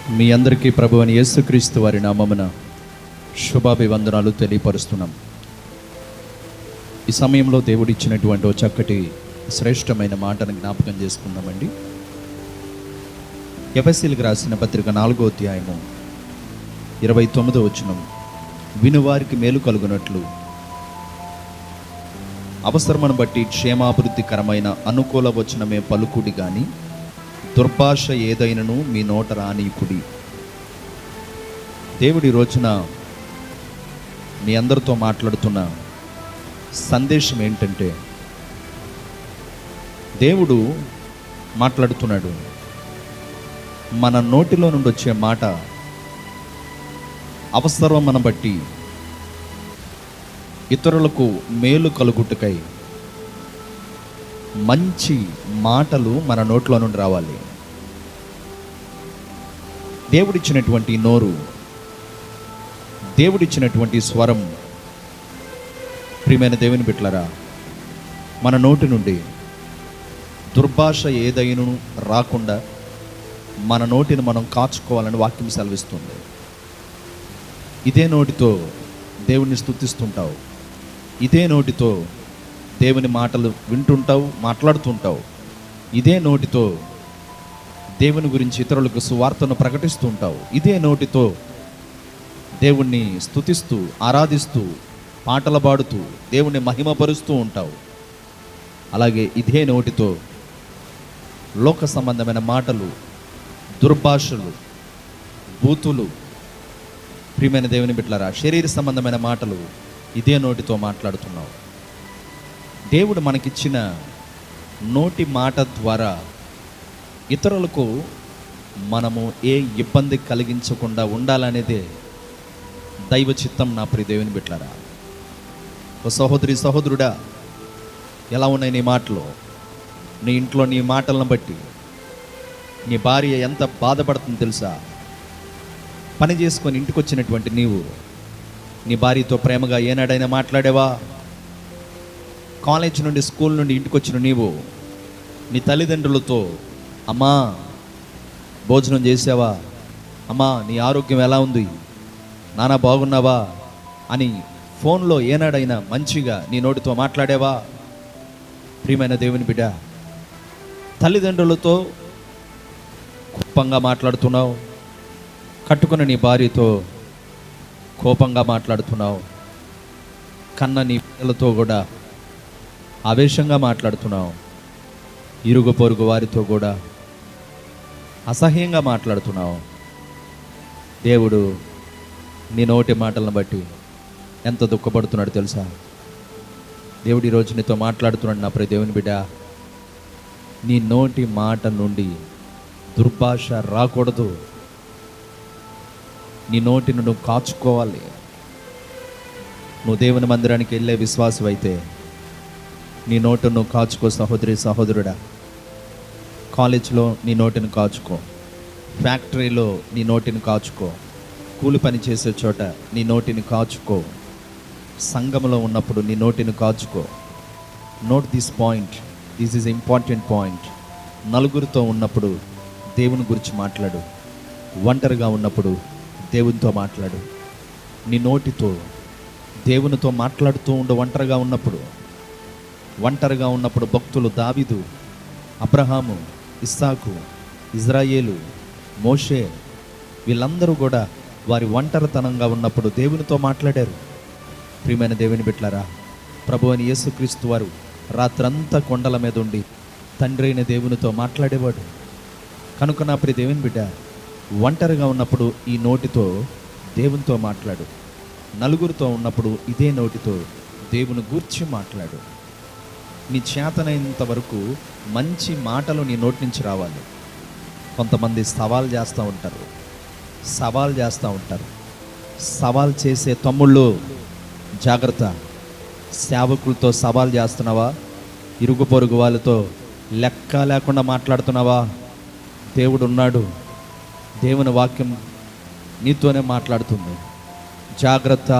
మీ అందరికీ ప్రభువైన యేసుక్రీస్తు వారి నామమున శుభాభివందనాలు తెలియపరుస్తున్నాం. ఈ సమయంలో దేవుడు ఇచ్చినటువంటి ఓ చక్కటి శ్రేష్టమైన మాటను జ్ఞాపకం చేసుకుందామండి. ఎఫెసీయులకు రాసిన పత్రిక 4వ అధ్యాయము 29వ వచనం. వినువారికి మేలు కలుగునట్లు అవసరమును బట్టి క్షేమాభివృద్ధికరమైన అనుకూల వచనమే పలుకుడి గాని దుర్భాష ఏదైనను మీ నోట రానీకుడి. దేవుడి రోజున మీ అందరితో మాట్లాడుతున్న సందేశం ఏంటంటే, దేవుడు మాట్లాడుతున్నాడు. మన నోటిలో నుండి వచ్చే మాట అవసరమును బట్టి ఇతరులకు మేలు కలుగుటకై మంచి మాటలు మన నోట్లో నుండి రావాలి. దేవుడిచ్చినటువంటి నోరు, దేవుడిచ్చినటువంటి స్వరం, ప్రియమైన దేవుని బిడ్డలారా, మన నోటి నుండి దుర్భాష ఏదైనా రాకుండా మన నోటిని మనం కాచుకోవాలని వాక్యం సెలవిస్తుంది. ఇదే నోటితో దేవుని స్తుతిస్తుంటావు, ఇదే నోటితో దేవుని మాటలు వింటుంటావు, మాట్లాడుతుంటావు. ఇదే నోటితో దేవుని గురించి ఇతరులకు సువార్తను ప్రకటిస్తూ ఉంటావు. ఇదే నోటితో దేవుణ్ణి స్తుతిస్తూ, ఆరాధిస్తూ, పాటలు పాడుతూ దేవుణ్ణి మహిమపరుస్తూ ఉంటావు. అలాగే ఇదే నోటితో లోక సంబంధమైన మాటలు, దుర్భాషలు, బూతులు, ప్రియమైన దేవుని బిడ్డలారా, శరీర సంబంధమైన మాటలు ఇదే నోటితో మాట్లాడుతున్నావు. దేవుడు మనకిచ్చిన నోటి మాట ద్వారా ఇతరులకు మనము ఏ ఇబ్బంది కలిగించకుండా ఉండాలనేదే దైవ చిత్తం. నా ప్రియ దేవుని బిడ్డలారా, ఓ సహోదరి, సహోదరుడా, ఎలా ఉన్నాయి నీ మాటలు? నీ ఇంట్లో నీ మాటలను బట్టి నీ భార్య ఎంత బాధపడుతుందో తెలుసా? పని చేసుకొని ఇంటికి వచ్చినటువంటి నీవు నీ భార్యతో ప్రేమగా ఏనాడైనా మాట్లాడేవా? కాలేజ్ నుండి, స్కూల్ నుండి ఇంటికి వచ్చిన నీవు నీ తల్లిదండ్రులతో, అమ్మా భోజనం చేసావా, అమ్మా నీ ఆరోగ్యం ఎలా ఉంది, నాన్న బాగున్నావా అని ఫోన్లో ఏనాడైనా మంచిగా నీ నోటితో మాట్లాడేవా? ప్రియమైన దేవుని బిడ్డ, తల్లిదండ్రులతో కోపంగా మాట్లాడుతున్నావు, కట్టుకున్న నీ భార్యతో కోపంగా మాట్లాడుతున్నావు, కన్న నీ పిల్లలతో కూడా ఆవేశంగా మాట్లాడుతున్నావు, ఇరుగు పొరుగు వారితో కూడా అసహ్యంగా మాట్లాడుతున్నావు. దేవుడు నీ నోటి మాటలను బట్టి ఎంత దుఃఖపడుతున్నాడు తెలుసా? దేవుడు ఈరోజు నీతో మాట్లాడుతున్నాడు. నా ప్రియ దేవుని బిడ్డ, నీ నోటి మాట నుండి దుర్భాష రాకూడదు. నీ నోటిని నువ్వు కాచుకోవాలి. నువ్వు దేవుని మందిరానికి వెళ్ళే విశ్వాసమైతే నీ నోటును కాచుకో. సహోదరి, సహోదరుడా, కాలేజీలో నీ నోటిని కాచుకో, ఫ్యాక్టరీలో నీ నోటిని కాచుకో, కూలి పని చేసే చోట నీ నోటిని కాచుకో, సంఘంలో ఉన్నప్పుడు నీ నోటిని కాచుకో. Note this point, this is important point. నలుగురితో ఉన్నప్పుడు దేవుని గురించి మాట్లాడు, ఒంటరిగా ఉన్నప్పుడు దేవునితో మాట్లాడు. నీ నోటితో దేవునితో మాట్లాడుతూ ఉండు. ఒంటరిగా ఉన్నప్పుడు భక్తులు దావీదు, అబ్రహాము, ఇస్సాకు, ఇజ్రాయేలు, మోషే, వీళ్ళందరూ కూడా వారి ఒంటరితనంగా ఉన్నప్పుడు దేవునితో మాట్లాడారు. ప్రియమైన దేవుని బిడ్డలారా, ప్రభువైన యేసుక్రీస్తు వారు రాత్రంతా కొండల మీద ఉండి తండ్రి అయిన దేవునితో మాట్లాడేవాడు. కనుక నా ప్రియ దేవుని బిడ్డ, ఒంటరిగా ఉన్నప్పుడు ఈ నోటితో దేవునితో మాట్లాడు. నలుగురితో ఉన్నప్పుడు ఇదే నోటితో దేవుని గూర్చి మాట్లాడు. నీ చేతనైనంత వరకు మంచి మాటలు నీ నోటి నుంచి రావాలి. కొంతమంది సవాల్ చేస్తూ ఉంటారు. సవాల్ చేసే తమ్ముళ్ళు జాగ్రత్త. సేవకులతో సవాల్ చేస్తున్నావా? ఇరుగు పొరుగు వాళ్ళతో లెక్క లేకుండా మాట్లాడుతున్నావా? దేవుడు ఉన్నాడు. దేవుని వాక్యం నీతోనే మాట్లాడుతుంది. జాగ్రత్త.